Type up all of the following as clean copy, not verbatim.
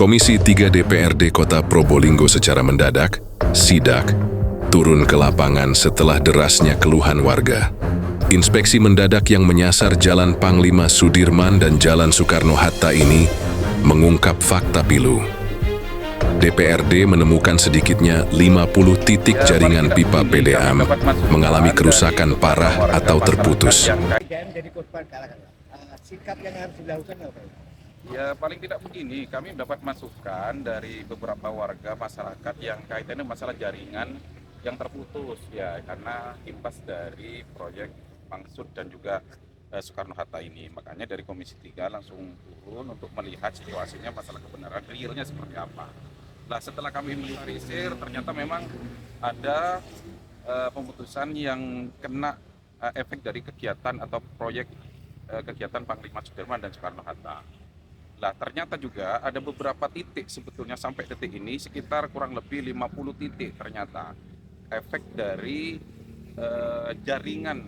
Komisi 3 DPRD Kota Probolinggo secara mendadak, sidak, turun ke lapangan setelah derasnya keluhan warga. Inspeksi mendadak yang menyasar Jalan Panglima Sudirman dan Jalan Soekarno-Hatta ini mengungkap fakta pilu. DPRD menemukan sedikitnya 50 titik jaringan pipa PDAM mengalami kerusakan parah atau terputus. Jadi korban sikap yang harus dilakukan apa? Ya paling tidak begini, kami mendapat masukan dari beberapa warga masyarakat yang kaitannya masalah jaringan yang terputus ya karena imbas dari proyek Mangsud dan juga Soekarno-Hatta ini. Makanya dari Komisi 3 langsung turun untuk melihat situasinya masalah kebenaran realnya seperti apa. Nah setelah kami menelisir ternyata memang ada pemutusan yang kena efek dari kegiatan atau proyek kegiatan Panglima Sudirman dan Soekarno-Hatta. Nah ternyata juga ada beberapa titik sebetulnya sampai detik ini sekitar kurang lebih 50 titik ternyata efek dari jaringan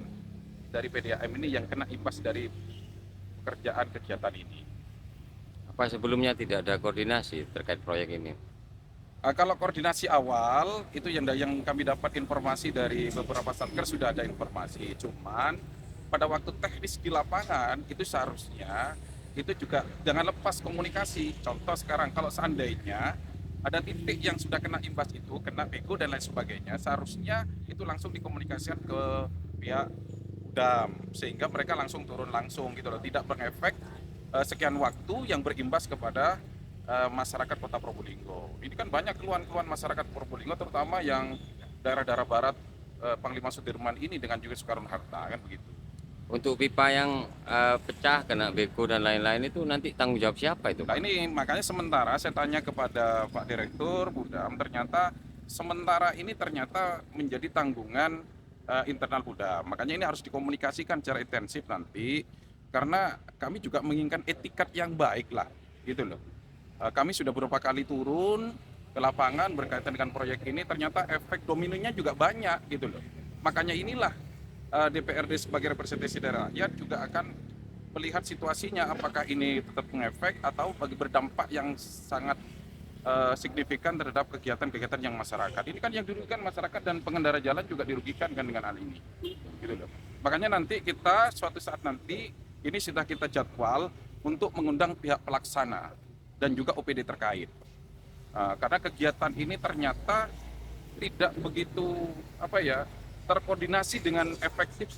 dari PDAM ini yang kena imbas dari pekerjaan kegiatan ini. Apa sebelumnya tidak ada koordinasi terkait proyek ini? Kalau koordinasi awal itu yang kami dapat informasi dari beberapa satker sudah ada informasi, cuman pada waktu teknis di lapangan itu seharusnya itu juga jangan lepas komunikasi. Contoh sekarang kalau seandainya ada titik yang sudah kena imbas itu, kena bego dan lain sebagainya, seharusnya itu langsung dikomunikasikan ke pihak UDAM sehingga mereka langsung turun langsung gitu loh, tidak mengefek sekian waktu yang berimbas kepada masyarakat Kota Probolinggo. Ini kan banyak keluhan-keluhan masyarakat Probolinggo terutama yang daerah-daerah barat Panglima Sudirman ini dengan juga Soekarno-Hatta kan begitu. Untuk pipa yang pecah, kena beko dan lain-lain itu nanti tanggung jawab siapa itu? Nah ini makanya sementara saya tanya kepada Pak Direktur Budam, ternyata sementara ini ternyata menjadi tanggungan internal Budam. Makanya ini harus dikomunikasikan secara intensif nanti, karena kami juga menginginkan etikat yang baik lah, gitu loh. Kami sudah beberapa kali turun ke lapangan berkaitan dengan proyek ini, ternyata efek dominonya juga banyak, gitu loh. Makanya inilah DPRD sebagai representasi daerah rakyat juga akan melihat situasinya apakah ini tetap mengefek atau bagi berdampak yang sangat signifikan terhadap kegiatan-kegiatan yang masyarakat. Ini kan yang dirugikan masyarakat dan pengendara jalan juga dirugikan kan dengan hal ini. Gitu loh. Makanya nanti kita suatu saat nanti ini sudah kita jadwal untuk mengundang pihak pelaksana dan juga OPD terkait. Karena kegiatan ini ternyata tidak begitu terkoordinasi dengan efektif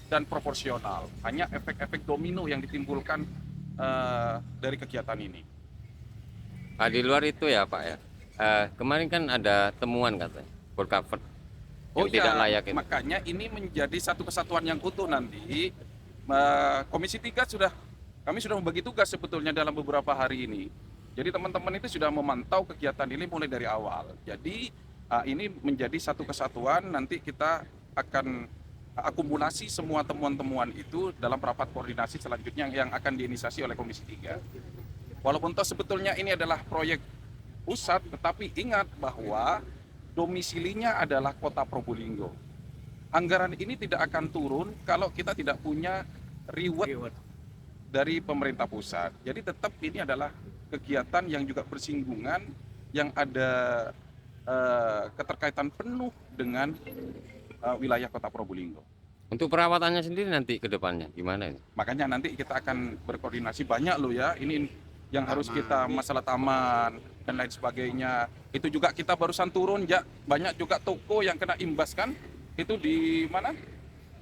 dan proporsional. Hanya efek-efek domino yang ditimbulkan dari kegiatan ini. Di luar itu ya Pak ya, kemarin kan ada temuan katanya, cover yang tidak layak itu. Makanya ini menjadi satu kesatuan yang utuh nanti. Komisi 3 kami sudah membagi tugas sebetulnya dalam beberapa hari ini. Jadi teman-teman itu sudah memantau kegiatan ini mulai dari awal. Jadi ini menjadi satu kesatuan, nanti kita akan akumulasi semua temuan-temuan itu dalam rapat koordinasi selanjutnya yang akan diinisiasi oleh Komisi 3. Walaupun toh sebetulnya ini adalah proyek pusat, tetapi ingat bahwa domisilinya adalah Kota Probolinggo. Anggaran ini tidak akan turun kalau kita tidak punya reward dari pemerintah pusat. Jadi tetap ini adalah kegiatan yang juga bersinggungan, yang ada keterkaitan penuh dengan wilayah Kota Probolinggo. Untuk perawatannya sendiri nanti ke depannya gimana ini? Makanya nanti kita akan berkoordinasi banyak loh ya. Ini yang harus kita masalah taman dan lain sebagainya. Itu juga kita barusan turun ya, banyak juga toko yang kena imbas kan. Itu di mana?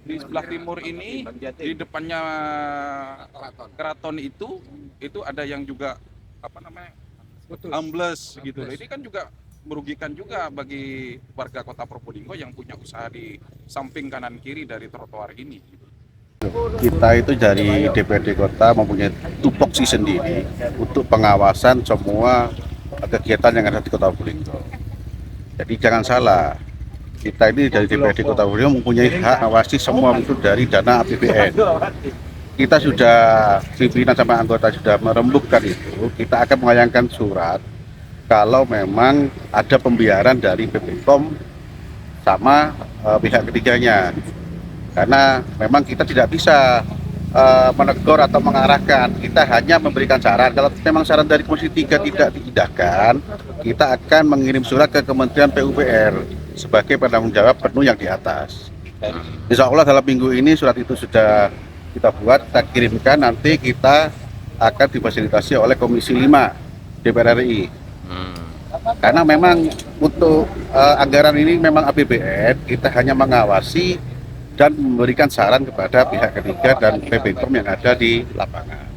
Di sebelah timur ini, di depannya keraton itu ada yang juga ambles gitu. Ini kan juga merugikan juga bagi warga Kota Probolinggo yang punya usaha di samping kanan kiri dari trotoar ini. Kita itu dari DPRD Kota mempunyai tupoksi sendiri untuk pengawasan semua kegiatan yang ada di Kota Probolinggo. Jadi jangan salah, kita ini dari DPRD Kota Probolinggo mempunyai hak awasi semua itu dari dana APBN. Kita sudah, pimpinan sama anggota sudah merembukkan itu, kita akan melayangkan surat kalau memang ada pembiaran dari BPOM sama pihak ketiganya, karena memang kita tidak bisa menegur atau mengarahkan, kita hanya memberikan saran. Kalau memang saran dari Komisi 3 tidak diindahkan, kita akan mengirim surat ke Kementerian PUPR sebagai penanggung jawab penuh yang di atas. Insya Allah dalam minggu ini surat itu sudah kita buat, kita kirimkan, nanti kita akan difasilitasi oleh Komisi 5 DPR RI. Karena memang untuk anggaran ini memang APBN, kita hanya mengawasi dan memberikan saran kepada pihak ketiga dan PBPOM yang ada di lapangan.